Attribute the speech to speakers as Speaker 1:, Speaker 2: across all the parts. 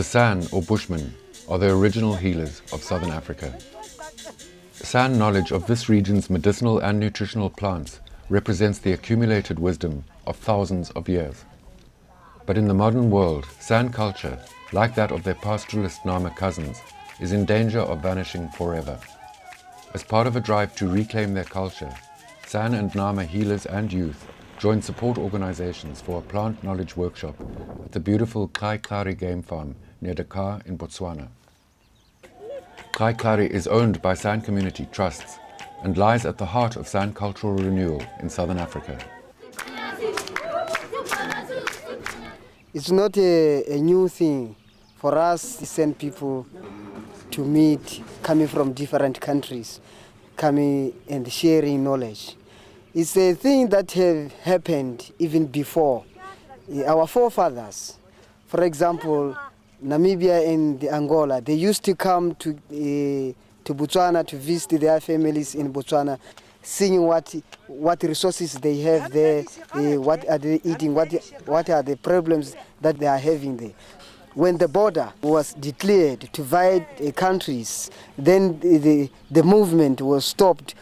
Speaker 1: San, or Bushmen, are the original healers of southern Africa. San knowledge of this region's medicinal and nutritional plants represents the accumulated wisdom of thousands of years. But in the modern world, San culture, like that of their pastoralist Nama cousins, is in danger of vanishing forever. As part of a drive to reclaim their culture, San and Nama healers and youth joined support organizations for a plant knowledge workshop at the beautiful Klari game farm near Dakar in Botswana. Klari is owned by San community trusts and lies at the heart of San cultural renewal in southern Africa.
Speaker 2: It's not a new thing for us to send people to meet coming from different countries, coming and sharing knowledge. It's a thing that have happened even before. Our forefathers, for example, Namibia and Angola, they used to come to Botswana to visit their families in Botswana, seeing what resources they have there, what are they eating, what are the problems that they are having there. When the border was declared to divide countries, then the movement was stopped.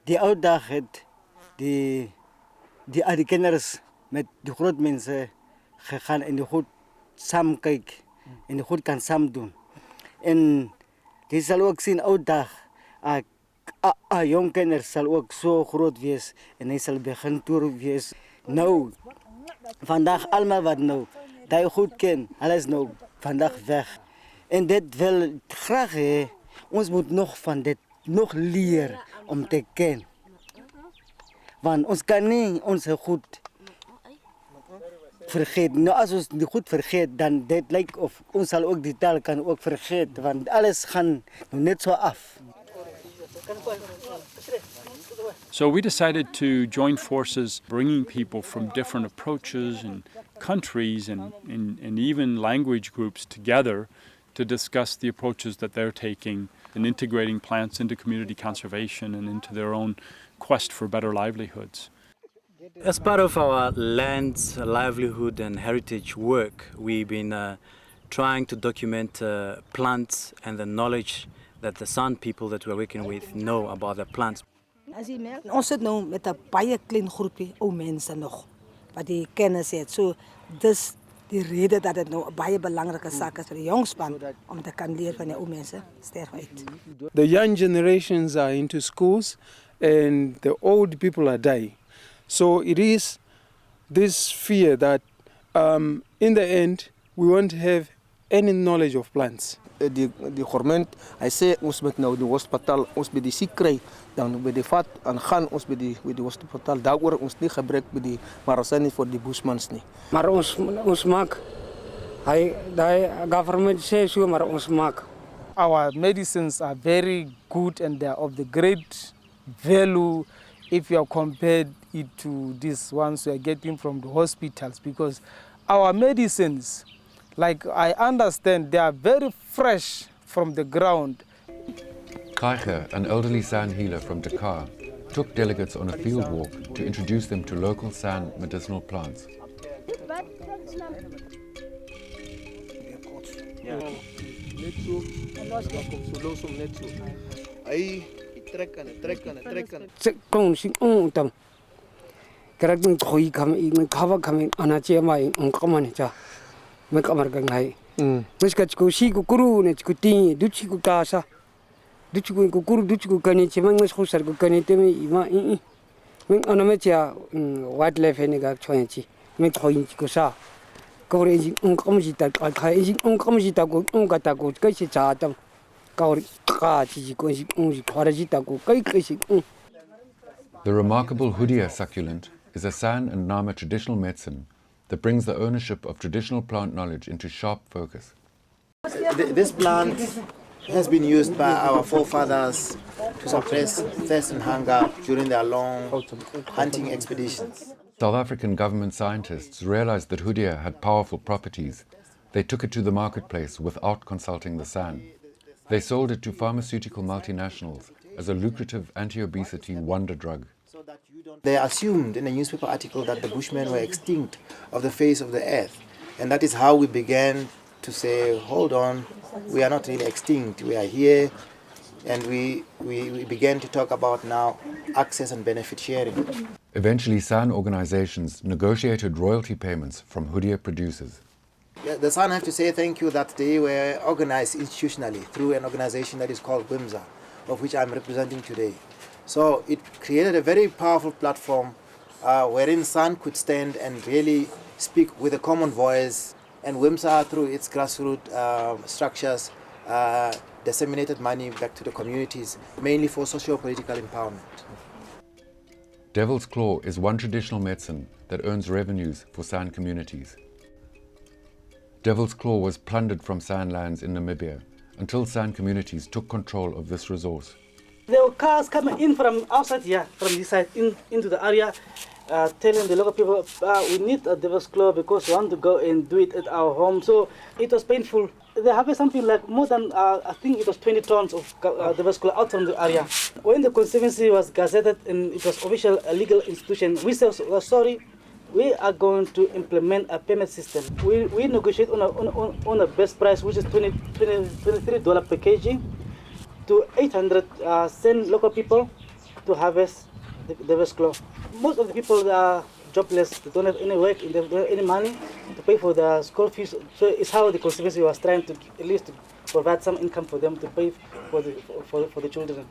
Speaker 3: Die ou dag het die Afrikaners met die groot mense gegaan en die goed saam kyk en die goed kan saam doen. En jy sal ook sien ou dag jong kinders sal ook so groot wees en hy sal begin toer wees. Nou vandag almal wat nou daai goed ken, hulle is nou vandag weg. En dit wil graag hê ons moet nog van dit nog leer om te ken. Want ons kan nie ons goed vergeet. Nou as ons die goed vergeet, dan dit lyk of ons sal ook die taal kan ook vergeet, want alles gaan nou net so af.
Speaker 4: So we decided to join forces, bringing people from different approaches and countries and even language groups together to discuss the approaches that they're taking in integrating plants into community conservation and into their own quest for better livelihoods.
Speaker 5: As part of our land, livelihood and heritage work, we've been trying to document plants and the knowledge that the San people that we're working with know about the plants.
Speaker 6: Ons sit nou met 'n baie klein groepie ou mense nog wat die kennis het. So dis die rede dat dit nou 'n baie belangrike saak is vir die jong span om te kan leer van die ou mense sterf uit.
Speaker 7: The young generations are into schools and the old people are dying. So it is this fear that in the end we won't have any knowledge of plants.
Speaker 8: Die government, hy sê ons moet nou die hospitaal, ons by die siek kry, dan by die vat en gaan ons by die hospitaal. Daaroor ons nie gebruik by die Marasani vir die Bushmans nie.
Speaker 3: Maar ons maak die government sê so, maar ons maak.
Speaker 7: Our medicines are very good and they are of the great value if you are compared it to these ones we are getting from the hospitals, because our medicines, like I understand, they are very fresh from the ground.
Speaker 1: Kaiger, an elderly San healer from Dakar, took delegates on a field walk to introduce them to local San medicinal plants.
Speaker 3: Meskatsku si kukuru ne kutingi duchi kutasa duchi kukuru duchi kukani chimang mes khusar kukani teme ima men anametia wildlife ne ga chonchi men khoyin kusa kore ji kamjita khai ji kamjita ko ongata ko kaisi chatam kore ka ji ko ji kharajita ko kai kaisi.
Speaker 1: The remarkable Hudia succulent is a San and Nama traditional medicine that brings the ownership of traditional plant knowledge into sharp focus.
Speaker 9: This plant has been used by our forefathers to suppress thirst and hunger during their long hunting expeditions.
Speaker 1: South African government scientists realized that Hudia had powerful properties. They took it to the marketplace without consulting the San. They sold it to pharmaceutical multinationals as a lucrative anti-obesity wonder drug.
Speaker 9: They assumed in a newspaper article that the Bushmen were extinct off the face of the earth, and that is how we began to say, hold on, we are not really extinct, we are here, and we began to talk about now access and benefit sharing.
Speaker 1: Eventually, SAN organizations negotiated royalty payments from Hoodia producers.
Speaker 9: Yeah, the SAN have to say thank you that they were organized institutionally through an organization that is called WIMSA, of which I'm representing today. So it created a very powerful platform wherein SAN could stand and really speak with a common voice, and WIMSA, through its grassroots structures, disseminated money back to the communities, mainly for socio-political empowerment.
Speaker 1: Devil's Claw is one traditional medicine that earns revenues for San communities. Devil's Claw was plundered from San lands in Namibia until San communities took control of this resource.
Speaker 10: There were cars coming in from outside here, from this side, into the area, telling the local people, we need a Devil's Claw because we want to go and do it at our home. So it was painful. They have something like more than, I think it was 20 tons of Devil's Claw out from the area. When the conservancy was gazetted and it was official a legal institution, we said, sorry, we are going to implement a payment system. We negotiate on a best price, which is $23 per kg, to 800 send local people to harvest the Devil's Claw. Most of the people are jobless, they don't have any work, they don't have any money to pay for the school fees. So it's how the conservancy was trying to at least to provide some income for them to pay for the children.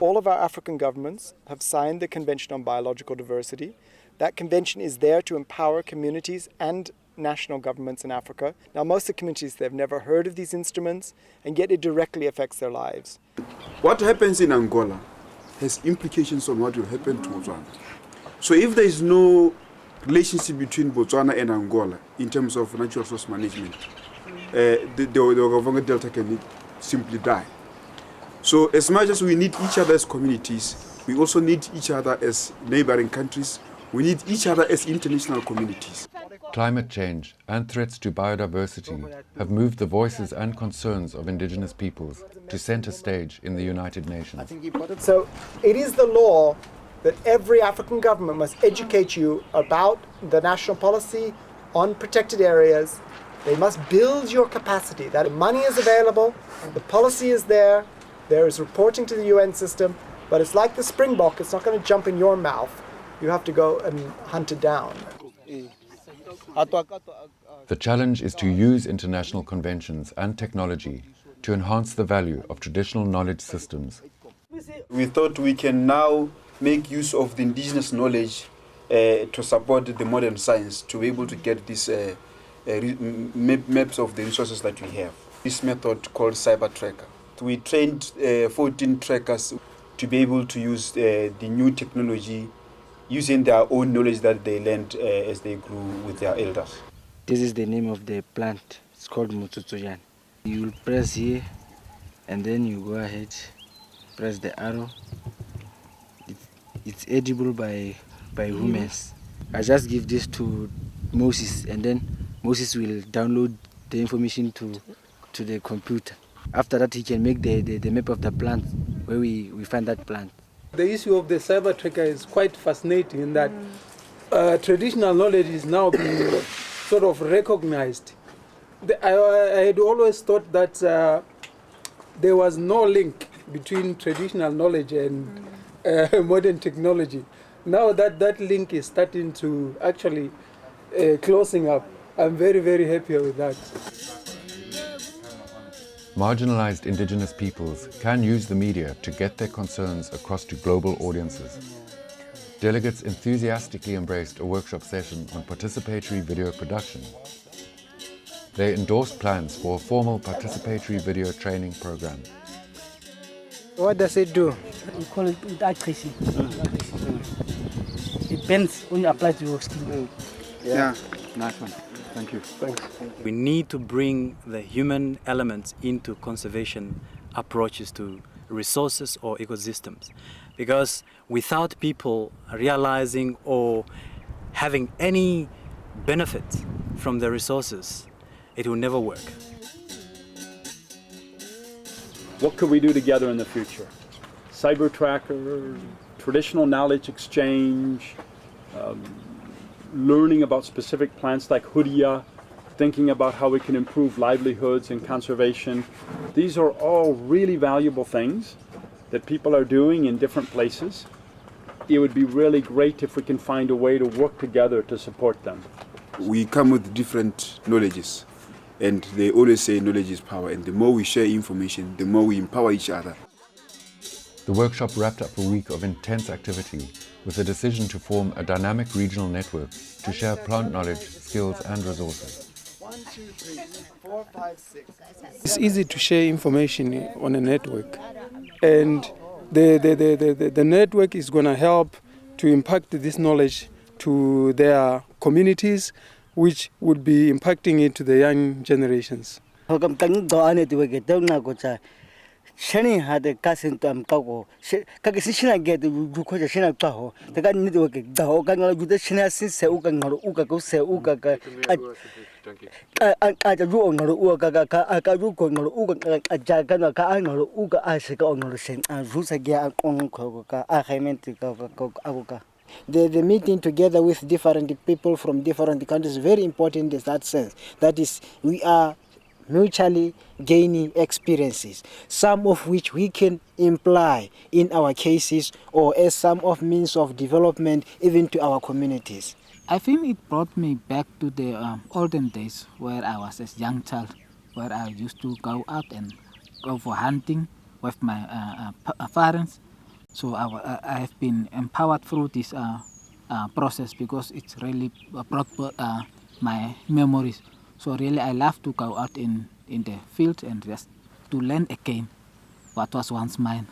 Speaker 11: All of our African governments have signed the Convention on Biological Diversity. That convention is there to empower communities and national governments in Africa. Now, most of the communities, they've never heard of these instruments, and yet it directly affects their lives.
Speaker 12: What happens in Angola has implications on what will happen to Botswana. So if there is no relationship between Botswana and Angola in terms of natural resource management, the Okavango Delta can simply die. So as much as we need each other as communities, we also need each other as neighboring countries. We need each other as international communities.
Speaker 1: Climate change and threats to biodiversity have moved the voices and concerns of indigenous peoples to center stage in the United Nations.
Speaker 11: So it is the law that every African government must educate you about the national policy on protected areas. They must build your capacity, that money is available, the policy is there is reporting to the UN system, but it's like the springbok, it's not going to jump in your mouth. You have to go and hunt it down.
Speaker 1: The challenge is to use international conventions and technology to enhance the value of traditional knowledge systems.
Speaker 12: We thought we can now make use of the indigenous knowledge to support the modern science to be able to get these maps of the resources that we have. This method called Cyber Tracker. We trained 14 trackers to be able to use the new technology using their own knowledge that they learned as they grew with their elders.
Speaker 13: This is the name of the plant. It's called Mutsutsuyan. You will press here and then you go ahead, press the arrow. It's edible by humans. I just give this to Moses and then Moses will download the information to the computer. After that he can make the map of the plant where we find that plant.
Speaker 7: The issue of the cyber tracker is quite fascinating in that traditional knowledge is now being sort of recognized. I had always thought that there was no link between traditional knowledge and modern technology. Now that link is starting to actually closing up. I'm very, very happy with that.
Speaker 1: Marginalized indigenous peoples can use the media to get their concerns across to global audiences. Delegates enthusiastically embraced a workshop session on participatory video production. They endorsed plans for a formal participatory video training program.
Speaker 2: What does it do?
Speaker 10: We call it accuracy. It depends when you apply to your skin.
Speaker 12: Yeah, nice one. Thank you.
Speaker 2: Thanks.
Speaker 5: We need to bring the human elements into conservation approaches to resources or ecosystems, because without people realizing or having any benefit from the resources, it will never work.
Speaker 4: What could we do together in the future? Cyber tracker, traditional knowledge exchange, learning about specific plants like Hoodia, thinking about how we can improve livelihoods and conservation. These are all really valuable things that people are doing in different places. It would be really great if we can find a way to work together to support them.
Speaker 12: We come with different knowledges, and they always say knowledge is power, and the more we share information, the more we empower each other.
Speaker 1: The workshop wrapped up a week of intense activity with a decision to form a dynamic regional network to share plant knowledge, skills and resources.
Speaker 11: 1, 2, 3, 4, 5, 6.
Speaker 7: It's easy to share information on a network, and the network is going to help to impact this knowledge to their communities, which would be impacting it to the young generations.
Speaker 3: Shani had a cousin to Amkago. Kakashina get the Rukoja Shina Taho. The guy need to work the Hoganga with the Shina since Ugan or Uga Se Uga at a room or Uga, Akaruko or Uga, a Jagana or Uga Ashika or Shin, and Rusagia on Koga, Ahementic.
Speaker 2: The meeting together with different people from different countries is very important in that sense. That is, we are mutually gaining experiences, some of which we can imply in our cases or as some of means of development even to our communities.
Speaker 14: I think it brought me back to the olden days where I was a young child, where I used to go out and go for hunting with my parents. So I have been empowered through this process because it's really brought my memories. So really I love to go out in the field and just to learn again what was once mine.